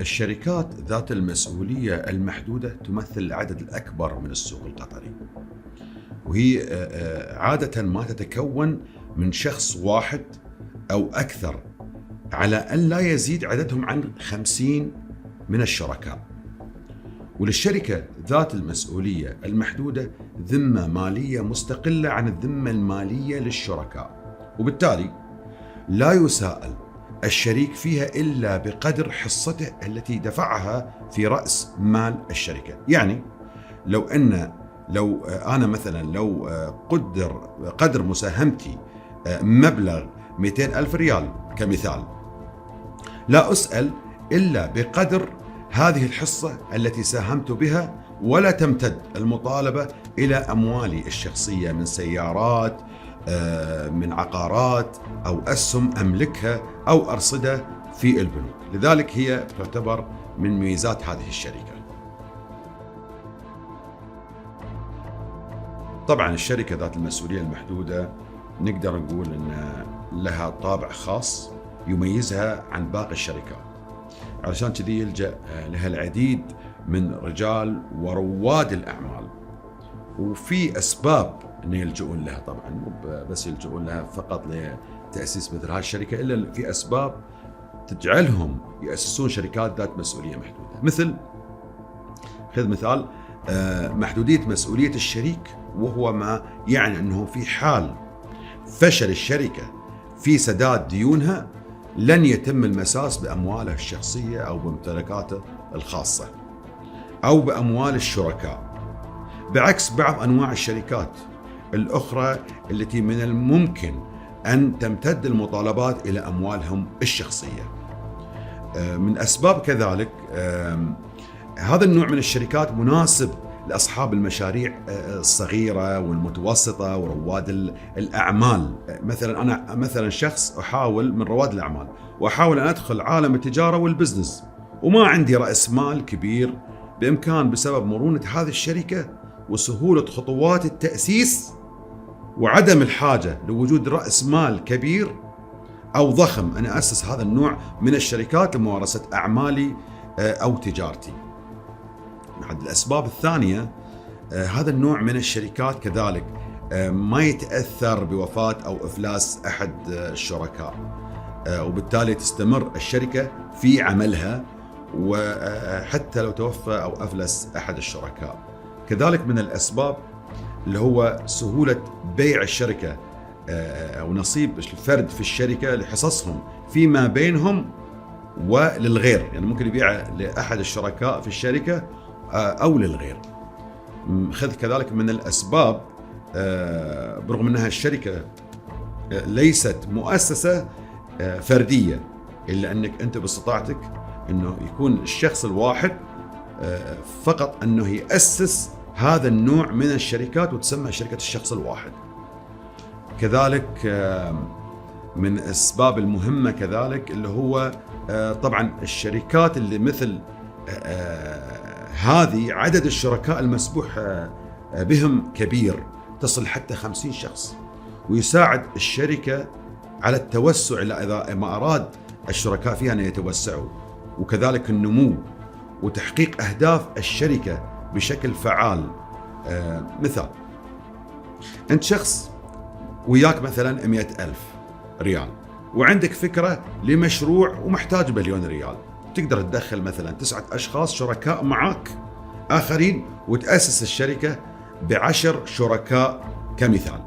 الشركات ذات المسؤولية المحدودة تمثل العدد الأكبر من السوق القطري، وهي عادة ما تتكون من شخص واحد أو أكثر، على أن لا يزيد عددهم عن 50 من الشركاء. وللشركة ذات المسؤولية المحدودة ذمة مالية مستقلة عن الذمة المالية للشركاء، وبالتالي لا يساءل الشريك فيها إلا بقدر حصته التي دفعها في رأس مال الشركة. يعني لو أنا مثلا لو قدر مساهمتي مبلغ 200 ألف ريال كمثال، لا أسأل إلا بقدر هذه الحصة التي ساهمت بها، ولا تمتد المطالبة إلى أموالي الشخصية من سيارات، من عقارات أو أسهم أملكها أو أرصدة في البنوك. لذلك هي تعتبر من ميزات هذه الشركة. طبعا الشركة ذات المسؤولية المحدودة نقدر نقول أن لها طابع خاص يميزها عن باقي الشركات، علشان كذي يلجأ لها العديد من رجال ورواد الأعمال، وفي أسباب أن يلجؤون لها. طبعا مو بس يلجؤون لها فقط لتأسيس مثل هذه الشركة، إلا في أسباب تجعلهم يأسسون شركات ذات مسؤولية محدودة. مثل خذ مثال محدودية مسؤولية الشريك، وهو ما يعني أنه في حال فشل الشركة في سداد ديونها لن يتم المساس بأمواله الشخصية أو بممتلكاته الخاصة أو بأموال الشركاء، بعكس بعض أنواع الشركات الأخرى التي من الممكن أن تمتد المطالبات إلى أموالهم الشخصية. من أسباب كذلك هذا النوع من الشركات مناسب لأصحاب المشاريع الصغيرة والمتوسطة ورواد الأعمال. أنا مثلا شخص أحاول من رواد الأعمال وأحاول أن أدخل عالم التجارة والبزنس، وما عندي رأس مال كبير، بإمكان بسبب مرونة هذه الشركة وسهولة خطوات التأسيس وعدم الحاجة لوجود رأس مال كبير أو ضخم، أنا أسس هذا النوع من الشركات لممارسة أعمالي أو تجارتي. أحد الأسباب الثانية هذا النوع من الشركات كذلك ما يتأثر بوفاة أو إفلاس أحد الشركاء، وبالتالي تستمر الشركة في عملها وحتى لو توفى أو أفلس أحد الشركاء. كذلك من الأسباب اللي هو سهولة بيع الشركة أو نصيب الفرد في الشركة لحصصهم فيما بينهم وللغير، يعني ممكن يبيع لأحد الشركاء في الشركة أو للغير. خذ كذلك من الأسباب برغم أنها الشركة ليست مؤسسة فردية، إلا أنك أنت باستطاعتك أنه يكون الشخص الواحد فقط أنه يأسس هذا النوع من الشركات وتسمى شركة الشخص الواحد. كذلك من الأسباب المهمة كذلك اللي هو طبعا الشركات اللي مثل هذه عدد الشركاء المسموح بهم كبير، تصل حتى 50 شخص، ويساعد الشركة على التوسع إذا ما أراد الشركاء فيها أن يتوسعوا، وكذلك النمو وتحقيق أهداف الشركة بشكل فعال. مثال، أنت شخص وياك مثلا 100,000 ريال وعندك فكرة لمشروع ومحتاج 1,000,000 ريال، تقدر تدخل مثلا 9 أشخاص شركاء معك آخرين وتأسس الشركة ب10 شركاء كمثال.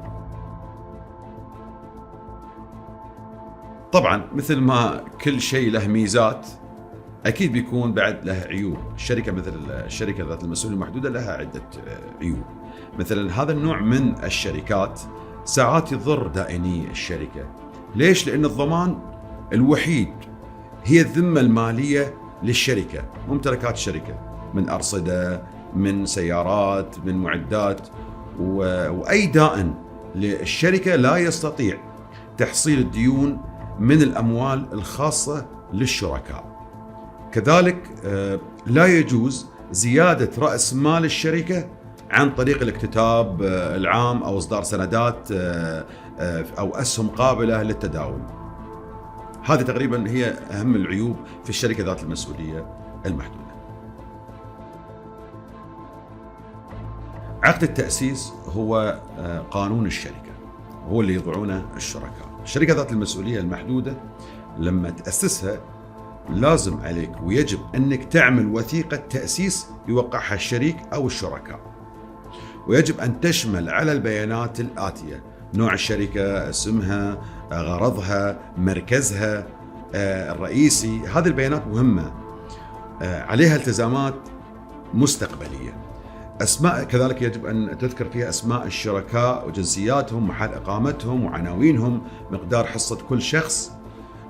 طبعا مثل ما كل شيء له ميزات أكيد بيكون بعد له عيوب. الشركة مثل الشركة ذات المسؤولية المحدودة لها عدة عيوب. مثلا هذا النوع من الشركات ساعات يضر دائني الشركة. ليش؟ لأن الضمان الوحيد هي الذمة المالية للشركة، ممتلكات الشركة من أرصدة، من سيارات، من معدات، وأي دائن للشركة لا يستطيع تحصيل الديون من الأموال الخاصة للشركاء. كذلك لا يجوز زيادة رأس مال الشركة عن طريق الاكتتاب العام أو إصدار سندات أو أسهم قابلة للتداول. هذه تقريبا هي أهم العيوب في الشركة ذات المسؤولية المحدودة. عقد التأسيس هو قانون الشركة، هو اللي يضعونه الشركاء. الشركة ذات المسؤولية المحدودة لما تأسسها لازم عليك ويجب أنك تعمل وثيقة تأسيس يوقعها الشريك أو الشركاء، ويجب أن تشمل على البيانات الآتية: نوع الشركة، اسمها، غرضها، مركزها الرئيسي. هذه البيانات مهمة، عليها التزامات مستقبلية. أسماء كذلك يجب أن تذكر فيها أسماء الشركاء وجنسياتهم، محل إقامتهم وعناوينهم، مقدار حصة كل شخص،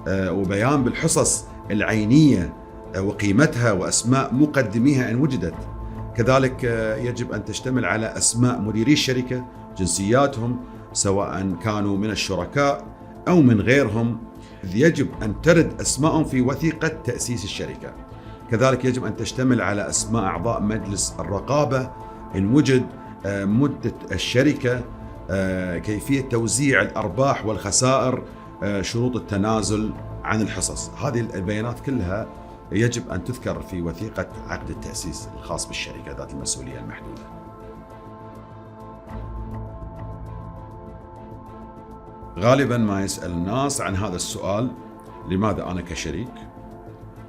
وبيان بالحصص العينية وقيمتها وأسماء مقدميها إن وجدت. كذلك يجب أن تشتمل على أسماء مديري الشركة، جنسياتهم سواء كانوا من الشركاء أو من غيرهم. يجب أن ترد أسمائهم في وثيقة تأسيس الشركة. كذلك يجب أن تشتمل على أسماء أعضاء مجلس الرقابة إن وجد، مدة الشركة، كيفية توزيع الأرباح والخسائر، شروط التنازل عن الحصص. هذه البيانات كلها يجب أن تذكر في وثيقة عقد التأسيس الخاص بالشركة ذات المسؤولية المحدودة. غالبا ما يسأل الناس عن هذا السؤال: لماذا أنا كشريك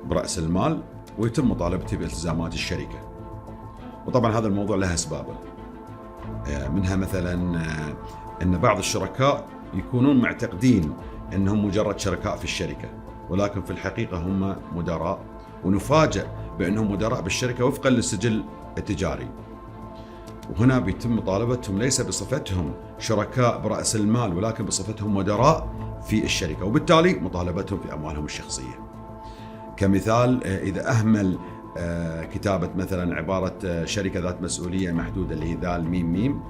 برأس المال ويتم مطالبتي بالتزامات الشركة؟ وطبعا هذا الموضوع له أسبابه، منها مثلا أن بعض الشركاء يكونون معتقدين أنهم مجرد شركاء في الشركة، ولكن في الحقيقة هم مدراء، ونفاجأ بأنهم مدراء بالشركة وفقا للسجل التجاري. وهنا بيتم مطالبتهم ليس بصفتهم شركاء برأس المال، ولكن بصفتهم مدراء في الشركة، وبالتالي مطالبتهم في أموالهم الشخصية. كمثال، إذا أهمل كتابة مثلا عبارة شركة ذات مسؤولية محدودة اللي هي ذال ميم ميم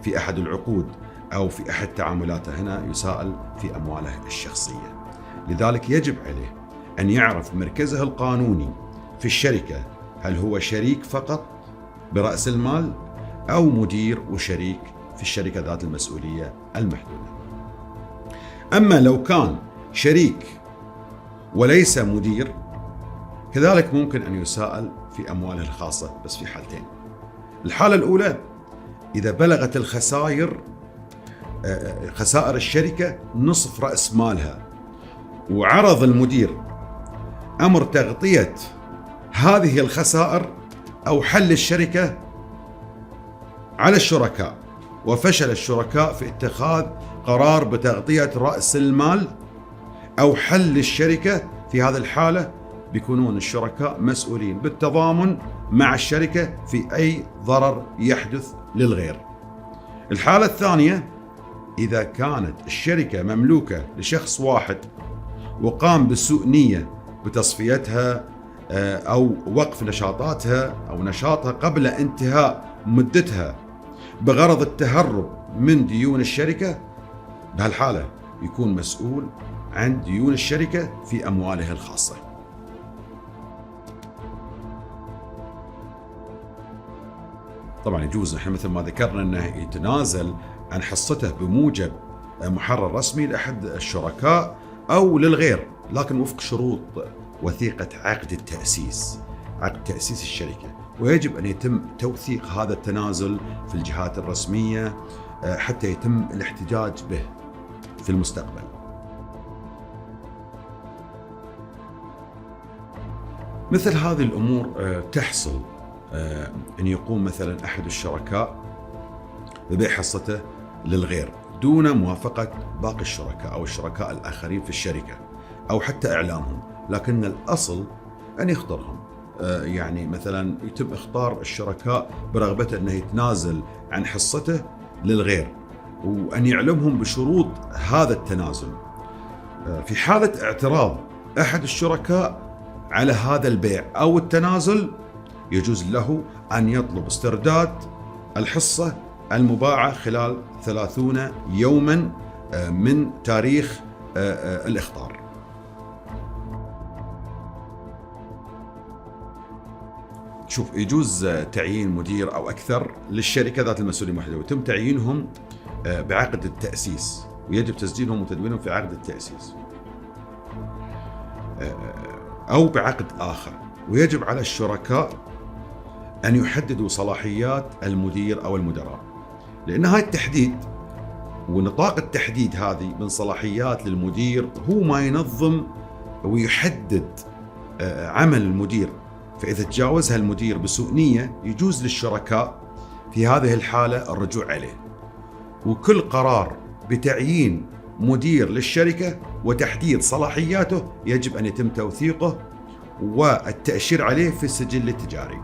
في أحد العقود أو في أحد تعاملاته، هنا يسائل في أمواله الشخصية. لذلك يجب عليه أن يعرف مركزه القانوني في الشركة، هل هو شريك فقط برأس المال أو مدير وشريك في الشركة ذات المسؤولية المحدودة. أما لو كان شريك وليس مدير، كذلك ممكن أن يسائل في أمواله الخاصة، بس في حالتين. الحالة الأولى إذا بلغت خسائر الشركة نصف رأس مالها، وعرض المدير أمر تغطية هذه الخسائر أو حل الشركة على الشركاء، وفشل الشركاء في اتخاذ قرار بتغطية رأس المال أو حل الشركة، في هذه الحالة بيكونون الشركاء مسؤولين بالتضامن مع الشركة في أي ضرر يحدث للغير. الحالة الثانية إذا كانت الشركة مملوكة لشخص واحد وقام بسوء نية بتصفيتها أو وقف نشاطاتها أو نشاطها قبل انتهاء مدتها بغرض التهرب من ديون الشركة، بهالحالة يكون مسؤول عن ديون الشركة في أمواله الخاصة. طبعا يجوز نحن مثل ما ذكرنا أنه يتنازل عن حصته بموجب محرر رسمي لأحد الشركاء أو للغير، لكن وفق شروط وثيقة عقد التأسيس، عقد تأسيس الشركة، ويجب أن يتم توثيق هذا التنازل في الجهات الرسمية حتى يتم الاحتجاج به في المستقبل. مثل هذه الأمور تحصل أن يقوم مثلا أحد الشركاء ببيع حصته للغير دون موافقة باقي الشركاء أو الشركاء الآخرين في الشركة أو حتى إعلامهم، لكن الأصل أن يخطرهم. يعني مثلا يتم اختار الشركاء برغبته أنه يتنازل عن حصته للغير، وأن يعلمهم بشروط هذا التنازل. في حالة اعتراض أحد الشركاء على هذا البيع أو التنازل، يجوز له أن يطلب استرداد الحصة المباعة خلال 30 يوما من تاريخ الإخطار. شوف، يجوز تعيين مدير أو أكثر للشركة ذات المسؤولية المحدودة، ويتم تعيينهم بعقد التأسيس، ويجب تسجيلهم وتدوينهم في عقد التأسيس. أو بعقد آخر. ويجب على الشركاء أن يحددوا صلاحيات المدير أو المدراء، لأن هاي التحديد ونطاق التحديد هذه من صلاحيات للمدير هو ما ينظم ويحدد عمل المدير. فإذا تجاوزها المدير بسوء نية يجوز للشركاء في هذه الحالة الرجوع عليه. وكل قرار بتعيين مدير للشركة وتحديد صلاحياته يجب أن يتم توثيقه والتأشير عليه في السجل التجاري.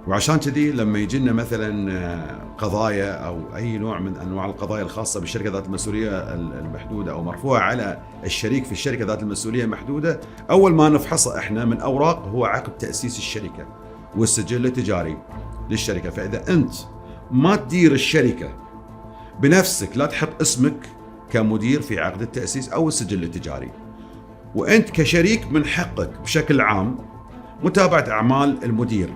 وعشان كذي لما يجينا مثلا قضايا أو أي نوع من أنواع القضايا الخاصة بالشركة ذات المسؤولية المحدودة أو مرفوعة على الشريك في الشركة ذات المسؤولية المحدودة، أول ما نفحصه إحنا من أوراق هو عقد تأسيس الشركة والسجل التجاري للشركة. فإذا أنت ما تدير الشركة بنفسك، لا تحط اسمك كمدير في عقد التأسيس أو السجل التجاري، وأنت كشريك من حقك بشكل عام متابعة أعمال المدير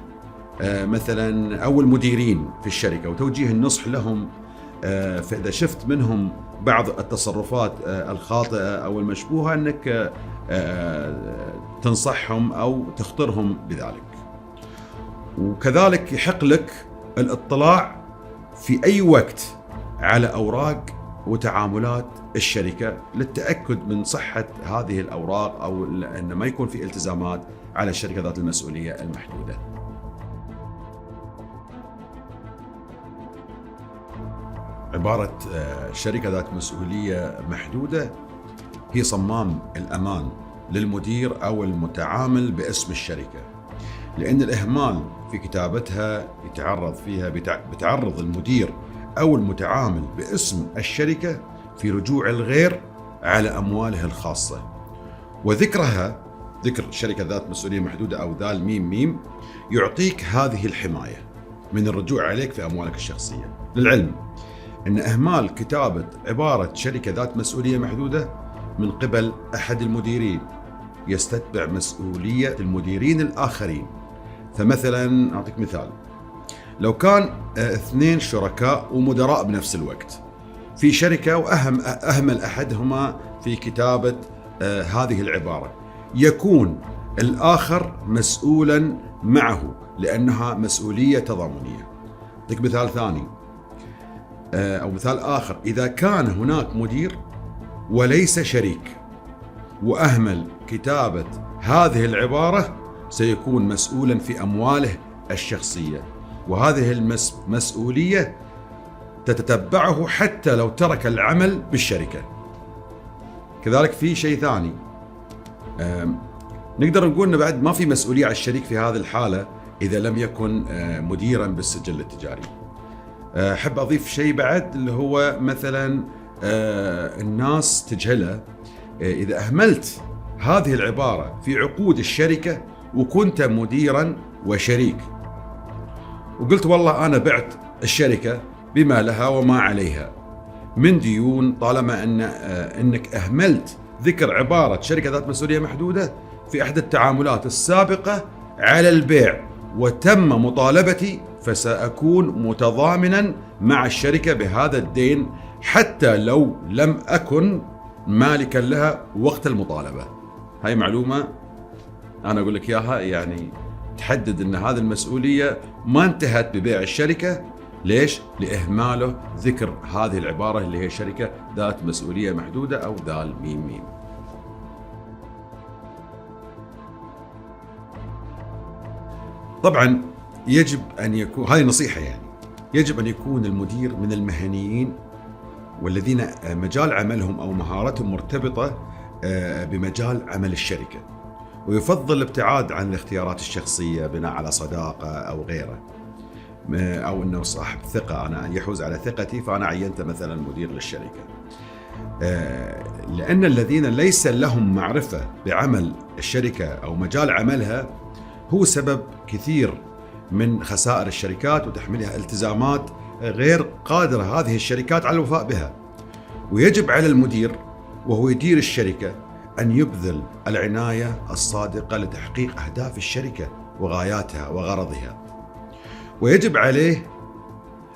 مثلا أو المديرين في الشركة وتوجيه النصح لهم. فإذا شفت منهم بعض التصرفات الخاطئة أو المشبوهة أنك تنصحهم أو تخطرهم بذلك. وكذلك يحق لك الاطلاع في أي وقت على أوراق وتعاملات الشركة للتأكد من صحة هذه الأوراق أو أن ما يكون في التزامات على الشركة ذات المسؤولية المحدودة. عبارة شركة ذات مسؤولية محدودة هي صمام الأمان للمدير أو المتعامل باسم الشركة، لأن الإهمال في كتابتها بتعرض المدير أو المتعامل باسم الشركة في رجوع الغير على أمواله الخاصة. وذكرها، ذكر شركة ذات مسؤولية محدودة أو ذال ميم يعطيك هذه الحماية من الرجوع عليك في أموالك الشخصية. للعلم أن إهمال كتابة عبارة شركة ذات مسؤولية محدودة من قبل أحد المديرين يستتبع مسؤولية المديرين الآخرين. فمثلا أعطيك مثال، لو كان 2 شركاء ومدراء بنفس الوقت في شركة وأهمل أحدهما في كتابة هذه العبارة، يكون الآخر مسؤولا معه لأنها مسؤولية تضامنية. أعطيك مثال ثاني أو مثال آخر، إذا كان هناك مدير وليس شريك وأهمل كتابة هذه العبارة سيكون مسؤولا في أمواله الشخصية، وهذه المسؤولية تتتبعه حتى لو ترك العمل بالشركة. كذلك في شيء ثاني، نقدر نقول أن بعد ما في مسؤولية على الشريك في هذه الحالة إذا لم يكن مديرا بالسجل التجاري. أحب أضيف شيء بعد اللي هو مثلا الناس تجهله، إذا أهملت هذه العبارة في عقود الشركة وكنت مديرا وشريك وقلت والله أنا بعت الشركة بما لها وما عليها من ديون، طالما أنك أهملت ذكر عبارة شركة ذات مسؤولية محدودة في أحد التعاملات السابقة على البيع وتم مطالبتي، فسأكون متضامنا مع الشركة بهذا الدين حتى لو لم أكن مالكا لها وقت المطالبة. هاي معلومة أنا أقول لك إياها، يعني تحدد أن هذه المسؤولية ما انتهت ببيع الشركة. ليش؟ لإهماله ذكر هذه العبارة اللي هي شركة ذات مسؤولية محدودة أو ذال ميم. طبعا يجب أن يكون، هذه نصيحة يعني، يجب أن يكون المدير من المهنيين والذين مجال عملهم أو مهارتهم مرتبطة بمجال عمل الشركة، ويفضل الابتعاد عن الاختيارات الشخصية بناء على صداقة أو غيره، أو أنه صاحب ثقة، أنا يحوز على ثقتي فأنا عينت مثلا مدير للشركة. لأن الذين ليس لهم معرفة بعمل الشركة أو مجال عملها هو سبب كثير من خسائر الشركات وتحملها التزامات غير قادرة هذه الشركات على الوفاء بها. ويجب على المدير وهو يدير الشركة أن يبذل العناية الصادقة لتحقيق أهداف الشركة وغاياتها وغرضها، ويجب عليه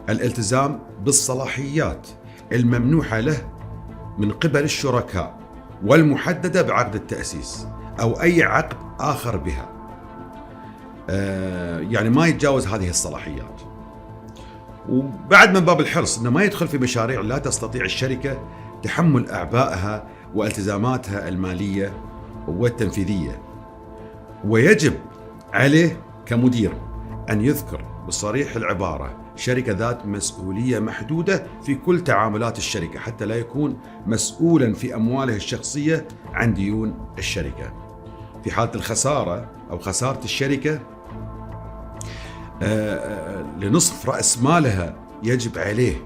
الالتزام بالصلاحيات الممنوحة له من قبل الشركاء والمحددة بعقد التأسيس أو أي عقد آخر بها. يعني ما يتجاوز هذه الصلاحيات. وبعد من باب الحرص أنه ما يدخل في مشاريع لا تستطيع الشركة تحمل أعبائها والتزاماتها المالية والتنفيذية. ويجب عليه كمدير أن يذكر بصريح العبارة شركة ذات مسؤولية محدودة في كل تعاملات الشركة، حتى لا يكون مسؤولا في أمواله الشخصية عن ديون الشركة. في حالة الخسارة أو خسارة الشركة لنصف رأس مالها، يجب عليه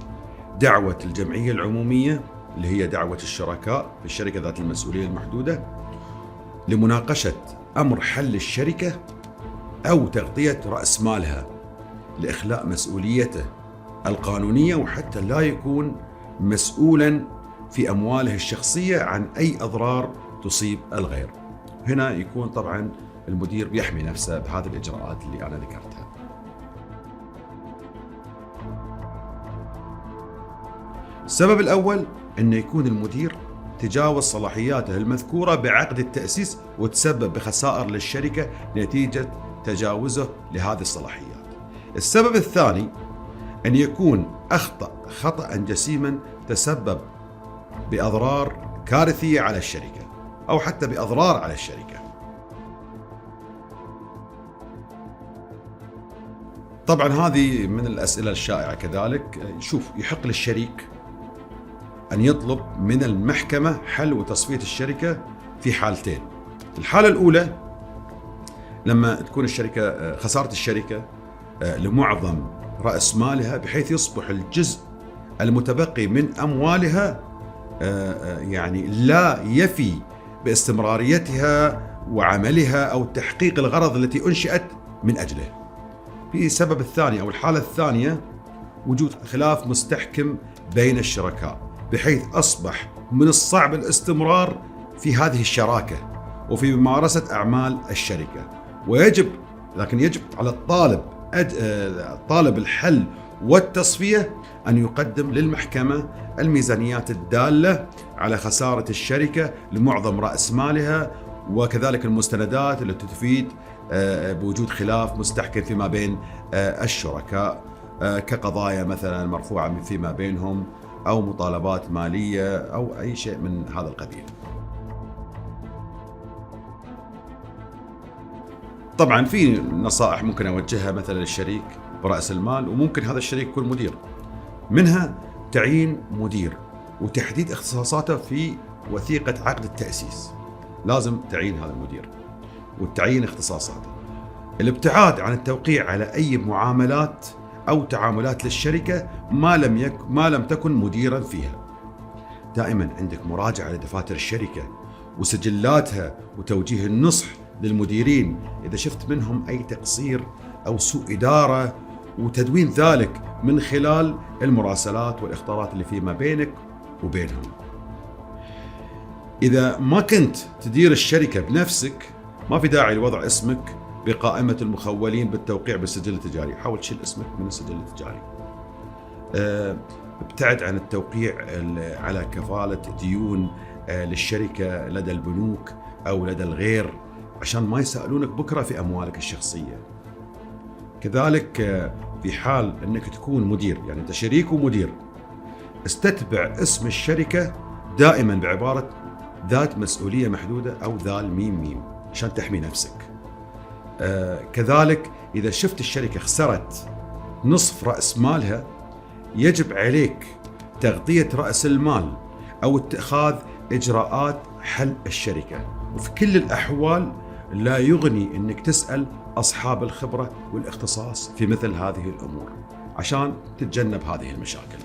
دعوة الجمعية العمومية اللي هي دعوة الشركاء في الشركة ذات المسؤولية المحدودة لمناقشة أمر حل الشركة أو تغطية رأس مالها لإخلاء مسؤوليته القانونية، وحتى لا يكون مسؤولا في أمواله الشخصية عن أي أضرار تصيب الغير. هنا يكون طبعا المدير بيحمي نفسه بهذه الإجراءات اللي أنا ذكرتها. السبب الأول أنه يكون المدير تجاوز صلاحياته المذكورة بعقد التأسيس وتسبب بخسائر للشركة نتيجة تجاوزه لهذه الصلاحيات. السبب الثاني أن يكون أخطأ خطأ جسيما تسبب بأضرار كارثية على الشركة أو حتى بأضرار على الشركة. طبعا هذه من الأسئلة الشائعة كذلك. شوف، يحق للشريك أن يطلب من المحكمة حل وتصفية الشركة في حالتين. الحالة الأولى لما تكون الشركة خسارة الشركة لمعظم رأس مالها بحيث يصبح الجزء المتبقي من أموالها يعني لا يفي باستمراريتها وعملها أو تحقيق الغرض التي أنشئت من أجله. في السبب الثاني أو الحالة الثانية وجود خلاف مستحكم بين الشركاء بحيث أصبح من الصعب الاستمرار في هذه الشراكة وفي ممارسة أعمال الشركة. لكن يجب على طالب الحل والتصفية أن يقدم للمحكمة الميزانيات الدالة على خسارة الشركة لمعظم رأس مالها، وكذلك المستندات التي تفيد بوجود خلاف مستحكم فيما بين الشركاء كقضايا مثلا مرفوعة فيما بينهم أو مطالبات مالية أو أي شيء من هذا القبيل. طبعا في نصائح ممكن أوجهها مثلا للشريك برأس المال، وممكن هذا الشريك يكون مدير. منها تعيين مدير وتحديد اختصاصاته في وثيقة عقد التأسيس. لازم تعيين هذا المدير والتعيين اختصاصاته. الابتعاد عن التوقيع على أي معاملات أو تعاملات للشركة ما لم تكن مديرا فيها. دائما عندك مراجعة لدفاتر الشركة وسجلاتها وتوجيه النصح للمديرين إذا شفت منهم أي تقصير أو سوء إدارة، وتدوين ذلك من خلال المراسلات والإخطارات اللي فيما بينك وبينهم. إذا ما كنت تدير الشركة بنفسك ما في داعي لوضع اسمك بقائمة المخولين بالتوقيع بالسجل التجاري. حاول تشيل اسمك من السجل التجاري. ابتعد عن التوقيع على كفالة ديون للشركة لدى البنوك أو لدى الغير عشان ما يسألونك بكرة في أموالك الشخصية. كذلك في حال أنك تكون مدير، يعني أنت شريك ومدير، استتبع اسم الشركة دائما بعبارة ذات مسؤولية محدودة أو ذال ميم عشان تحمي نفسك. كذلك إذا شفت الشركة خسرت نصف رأس مالها يجب عليك تغطية رأس المال أو اتخاذ إجراءات حل الشركة. وفي كل الأحوال لا يغني أنك تسأل أصحاب الخبرة والاختصاص في مثل هذه الأمور عشان تتجنب هذه المشاكل.